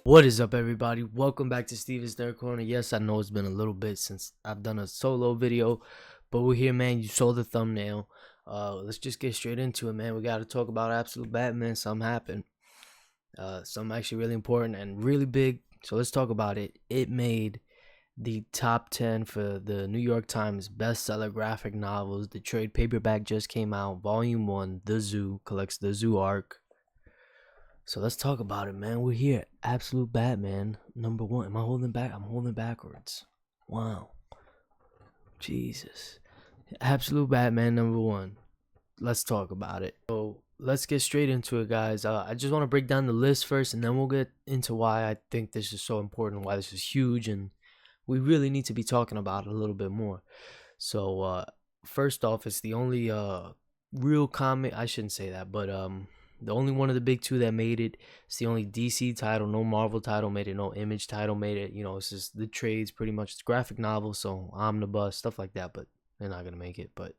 What is up, everybody? Welcome back to Steven's Nerd Corner. Yes, I know it's been a little bit since I've done a solo video, but we're here, man. You saw the thumbnail. Let's just get straight into it, man. We got to talk about Absolute Batman. Something happened. Something actually really important and really big. So let's talk about it. It made the top 10 for the New York Times bestseller graphic novels. The trade paperback just came out. Volume 1, The Zoo, collects the Zoo arc. So let's talk about it, man. We're here. Absolute Batman, number 1. Am I holding back? I'm holding backwards. Wow. Jesus. Absolute Batman, number 1. Let's talk about it. So let's get straight into it, guys. I just want to break down the list first, and then we'll get into why I think this is so important, why this is huge, and we really need to be talking about it a little bit more. So first off, it's the only real comic. I shouldn't say that, but the only one of the big two that made it. It's the only DC title. No Marvel title made it. No Image title made it. You know, it's just the trades pretty much. It's graphic novel, so omnibus, stuff like that, but they're not going to make it. But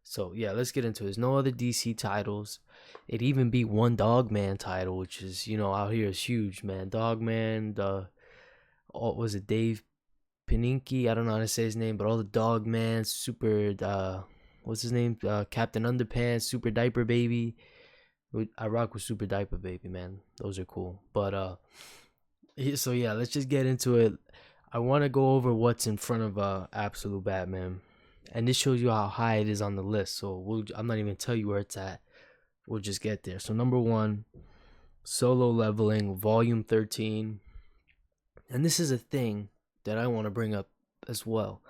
so, yeah, let's get into it. There's no other DC titles. It even beat one Dogman title, which is, you know, out here is huge, man. Dogman, was it Dave Panicki? I don't know how to say his name, but all the Dogman, Super, what's his name? Captain Underpants, Super Diaper Baby. I rock with Super Diaper Baby, man. Those are cool. But so yeah, let's just get into it. I want to go over what's in front of Absolute Batman, and this shows you how high it is on the list. So I'm not even gonna tell you where it's at. We'll just get there. So number 1, Solo Leveling, Volume 13, and this is a thing that I want to bring up as well.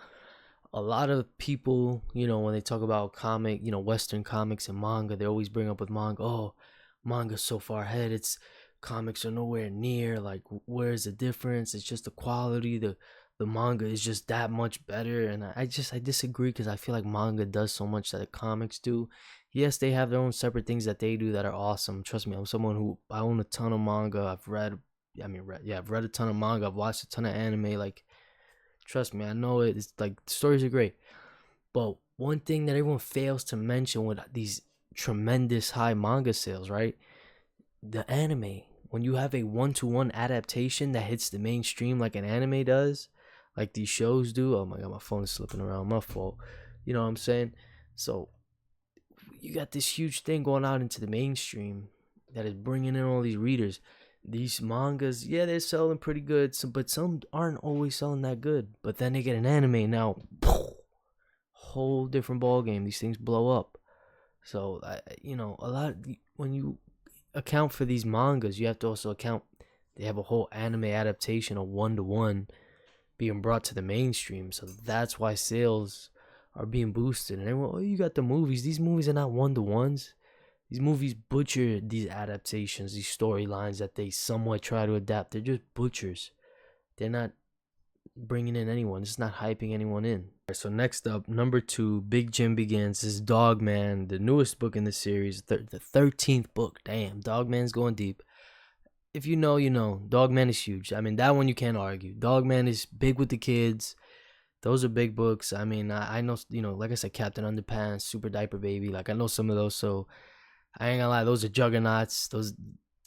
A lot of people, you know, when they talk about comic, you know, Western comics and manga, they always bring up with manga, oh, manga's so far ahead, it's comics are nowhere near, like, where's the difference? It's just the quality, the manga is just that much better. And I disagree, because I feel like manga does so much that the comics do. Yes, they have their own separate things that they do that are awesome. Trust me, I'm someone who, I own a ton of manga. I've read a ton of manga. I've watched a ton of anime. Like, trust me, I know it's like, the stories are great. But one thing that everyone fails to mention with these tremendous high manga sales, right? The anime. When you have a 1-to-1 adaptation that hits the mainstream like an anime does, like these shows do. Oh my god, my phone is slipping around. My fault. You know what I'm saying? So you got this huge thing going out into the mainstream that is bringing in all these readers. These mangas, yeah, they're selling pretty good, but some aren't always selling that good. But then they get an anime now, whole different ball game. These things blow up. So you know, a lot when you account for these mangas, you have to also account they have a whole anime adaptation of 1-to-1 being brought to the mainstream. So that's why sales are being boosted. And everyone, oh, you got the movies. These movies are not 1-to-1s. These movies butcher these adaptations, these storylines that they somewhat try to adapt. They're just butchers. They're not bringing in anyone. It's not hyping anyone in. Right, so next up, number 2, Big Jim Begins. This is Dogman, the newest book in the series, the 13th book. Damn, Dogman's going deep. If you know, you know. Dogman is huge. I mean, that one you can't argue. Dogman is big with the kids. Those are big books. I mean, I know, you know, like I said, Captain Underpants, Super Diaper Baby. Like, I know some of those, so I ain't gonna lie, those are juggernauts. Those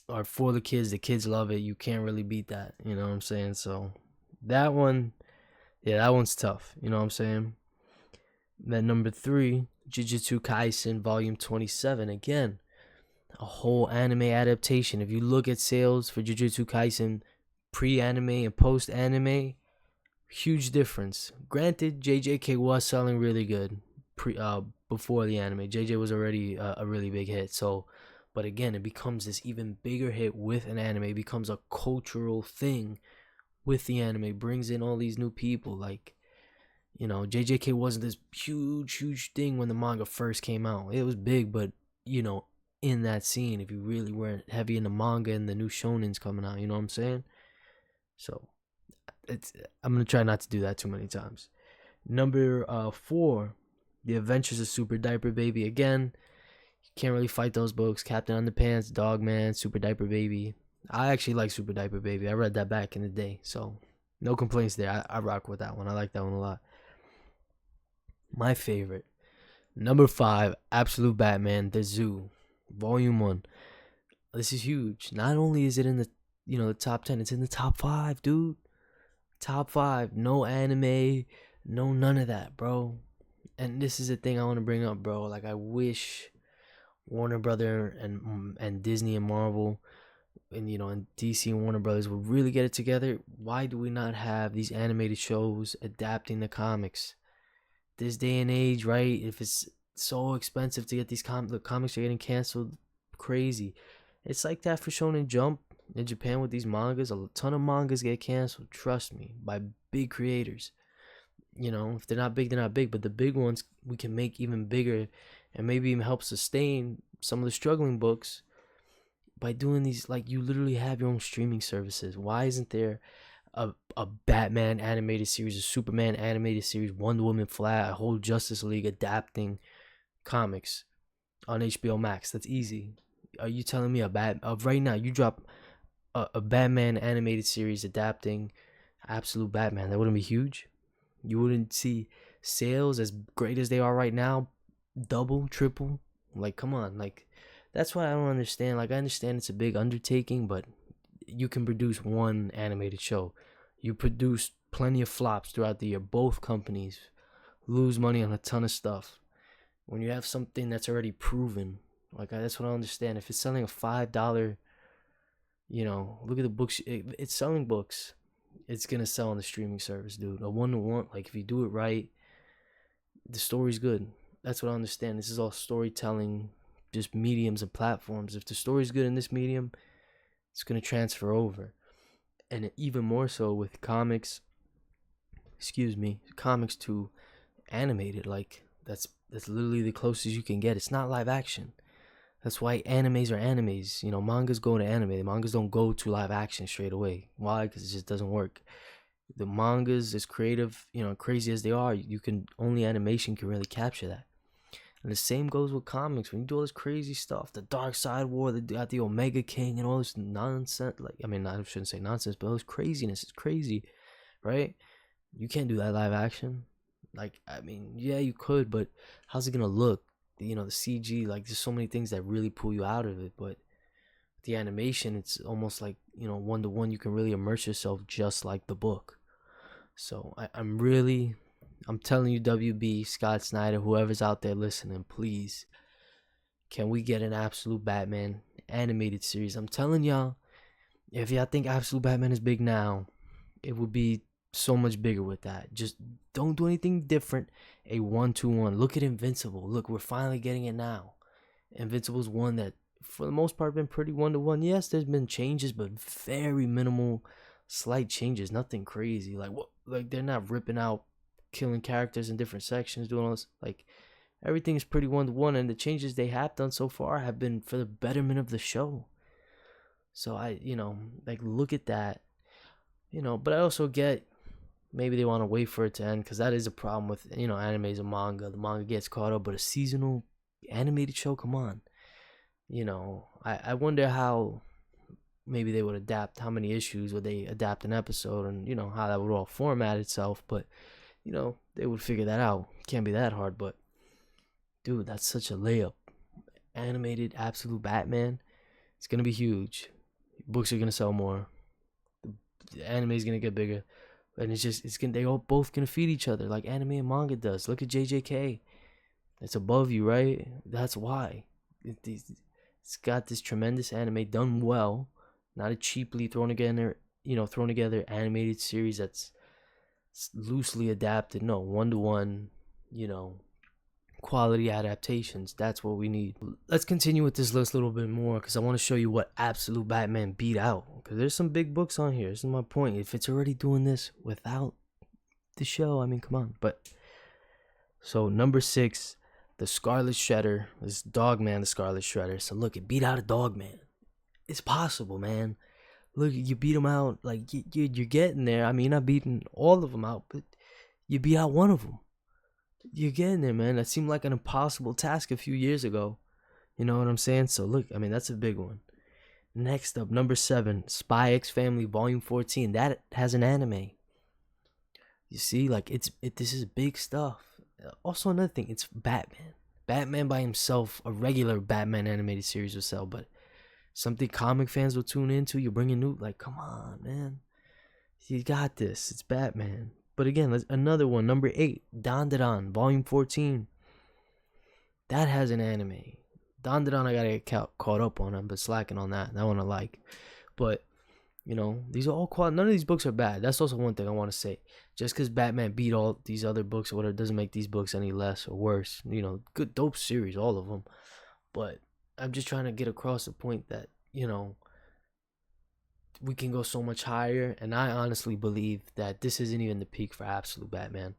are for the kids. The kids love it. You can't really beat that. You know what I'm saying? So that one, yeah, that one's tough. You know what I'm saying? Then number 3, Jujutsu Kaisen Volume 27. Again, a whole anime adaptation. If you look at sales for Jujutsu Kaisen pre-anime and post-anime, huge difference. Granted, JJK was selling really good before the anime. JJ was already a really big hit. So, but again, it becomes this even bigger hit with an anime. It becomes a cultural thing with the anime. Brings in all these new people. Like, you know, JJK wasn't this huge thing when the manga first came out. It was big, but, you know, in that scene, if you really weren't heavy in the manga and the new shonens coming out, you know what I'm saying? So I'm gonna try not to do that too many times. Number 4, The Adventures of Super Diaper Baby. Again, you can't really fight those books. Captain Underpants, Dogman, Super Diaper Baby. I actually like Super Diaper Baby. I read that back in the day, so no complaints there. I rock with that one. I like that one a lot. My favorite, Number 5, Absolute Batman: The Zoo, Volume 1. This is huge. Not only is it in the the top 10, it's in the top 5, dude. Top 5. No anime, no none of that, bro. And this is the thing I want to bring up, bro. Like, I wish Warner Brother and Disney and Marvel and and DC and Warner Brothers would really get it together. Why do we not have these animated shows adapting the comics? This day and age, right? If it's so expensive to get these the comics are getting canceled, crazy. It's like that for Shonen Jump in Japan with these mangas. A ton of mangas get canceled, trust me, by big creators. If they're not big, they're not big, but the big ones we can make even bigger and maybe even help sustain some of the struggling books by doing these. Like, you literally have your own streaming services. Why isn't there a Batman animated series, a Superman animated series, Wonder Woman, Flash, a whole Justice League adapting comics on HBO Max? That's easy. Are you telling me right now you drop a Batman animated series adapting Absolute Batman? That wouldn't be huge? You wouldn't see sales as great as they are right now double, triple? Like, come on. Like, that's what I don't understand. Like, I understand it's a big undertaking, but you can produce one animated show. You produce plenty of flops throughout the year. Both companies lose money on a ton of stuff. When you have something that's already proven, like, that's what I understand. If it's selling a $5, look at the books. It's selling books. It's gonna sell on the streaming service, dude. A 1-to-1. Like, if you do it right, the story's good. That's what I understand. This is all storytelling, just mediums and platforms. If the story's good in this medium, it's gonna transfer over. And even more so with comics to animated. Like, that's literally the closest you can get. It's not live action. That's why animes are animes. Mangas go to anime. The mangas don't go to live action straight away. Why? Because it just doesn't work. The mangas, as creative, crazy as they are, only animation can really capture that. And the same goes with comics. When you do all this crazy stuff, the Dark Side War, they got the Omega King and all this nonsense. Like, I mean, I shouldn't say nonsense, but all this craziness is crazy, right? You can't do that live action. Like, I mean, yeah, you could, but how's it gonna look? The CG, like, there's so many things that really pull you out of it. But the animation, it's almost like 1-to-1. You can really immerse yourself just like the book. So I'm telling you, WB, Scott Snyder, whoever's out there listening, please, can we get an Absolute Batman animated series? I'm telling y'all, if y'all think Absolute Batman is big now, it would be so much bigger with that. Just don't do anything different. A 1-to-1. Look at Invincible. Look, we're finally getting it now. Invincible's one that, for the most part, been pretty 1-to-1. Yes, there's been changes, but very minimal, slight changes. Nothing crazy. Like, what? Like, they're not ripping out, killing characters in different sections, doing all this. Like, everything's pretty 1-to-1, and the changes they have done so far have been for the betterment of the show. So look at that. But I also get, maybe they want to wait for it to end, because that is a problem with animes and manga. The manga gets caught up, but a seasonal animated show, come on. I wonder how maybe they would adapt. How many issues would they adapt an episode, and how that would all format itself. But they would figure that out. Can't be that hard. But dude, that's such a layup. Animated Absolute Batman, it's gonna be huge. Books are gonna sell more. The anime is gonna get bigger, and they all both gonna feed each other like anime and manga does. Look at JJK. It's above you, right? That's why. It's got this tremendous anime done well, not a cheaply thrown together animated series that's loosely adapted. No, 1-to-1, quality adaptations. That's what we need. Let's continue with this list a little bit more, because I want to show you what Absolute Batman beat out, because there's some big books on here. This is my point. If it's already doing this without the show, I mean, come on. But so number 6, the Scarlet Shredder. This Dogman, the Scarlet Shredder. So look, it beat out a Dogman. It's possible, man. Look, you beat him out. Like, you're getting there. I mean, you're not beating all of them out, but you beat out one of them. You're getting there, man. That seemed like an impossible task a few years ago. You know what I'm saying? So look, I mean, that's a big one. Next up, number 7, Spy X Family Volume 14. That has an anime. You see, like, this is big stuff. Also, another thing, it's Batman. Batman by himself, a regular Batman animated series will sell, but something comic fans will tune into, you're bringing new, like, come on, man. You got this. It's Batman. But again, let's, another one, number 8, Dandadan, Volume 14. That has an anime. Dandadan, I gotta get caught up on. I'm but slacking on that. That one I like. But, you know, these are all none of these books are bad. That's also one thing I want to say. Just because Batman beat all these other books or whatever doesn't make these books any less or worse. You know, good, dope series, all of them. But I'm just trying to get across the point that, you know, we can go so much higher. And I honestly believe that this isn't even the peak for Absolute Batman.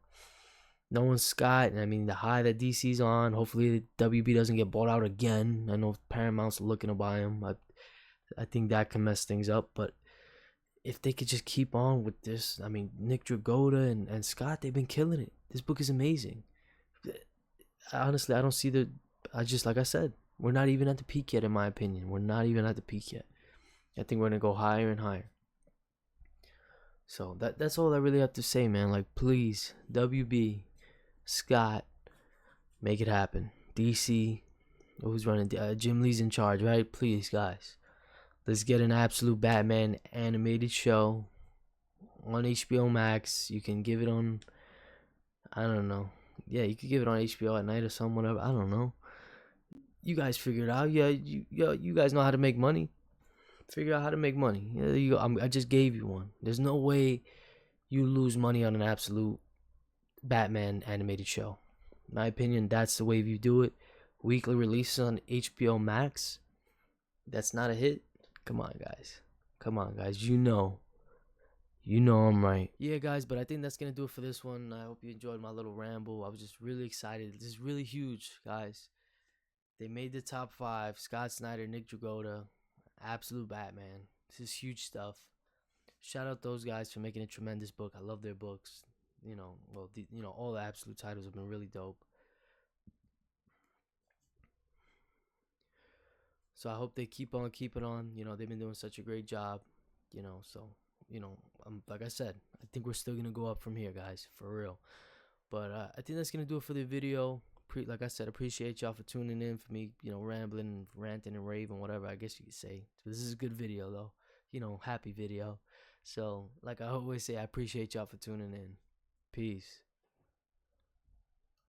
Nolan Scott, and I mean the high that DC's on. Hopefully WB doesn't get bought out again. I know Paramount's looking to buy him. I think that can mess things up. But if they could just keep on with this, I mean, Nick Dragotta and Scott, they've been killing it. This book is amazing. Honestly, I don't see the. I just, like I said, we're not even at the peak yet, in my opinion. We're not even at the peak yet. I think we're gonna go higher and higher. So that's all I really have to say, man. Like, please, WB, Scott, make it happen. DC, who's running? Jim Lee's in charge, right? Please, guys, let's get an Absolute Batman animated show on HBO Max. You can give it on, I don't know. Yeah, you could give it on HBO at night or something, whatever. I don't know. You guys figure it out. Yeah, you guys know how to make money. Figure out how to make money. Yeah, there you go. I just gave you one. There's no way you lose money on an Absolute Batman animated show. In my opinion, that's the way you do it. Weekly releases on HBO Max. That's not a hit. Come on, guys. Come on, guys. You know I'm right. Yeah, guys, but I think that's going to do it for this one. I hope you enjoyed my little ramble. I was just really excited. This is really huge, guys. They made the top 5. Scott Snyder, Nick Dragotta, Absolute Batman. This is huge stuff. Shout out those guys for making a tremendous book. I love their books. You know, well, all the Absolute titles have been really dope. So I hope they keep on keeping on. You know, they've been doing such a great job. You know, so like I said, I think we're still gonna go up from here, guys, for real. But I think that's gonna do it for the video. Like I said, appreciate y'all for tuning in for me, rambling, ranting, and raving, whatever I guess you could say. So this is a good video, though. Happy video. So, like I always say, I appreciate y'all for tuning in. Peace.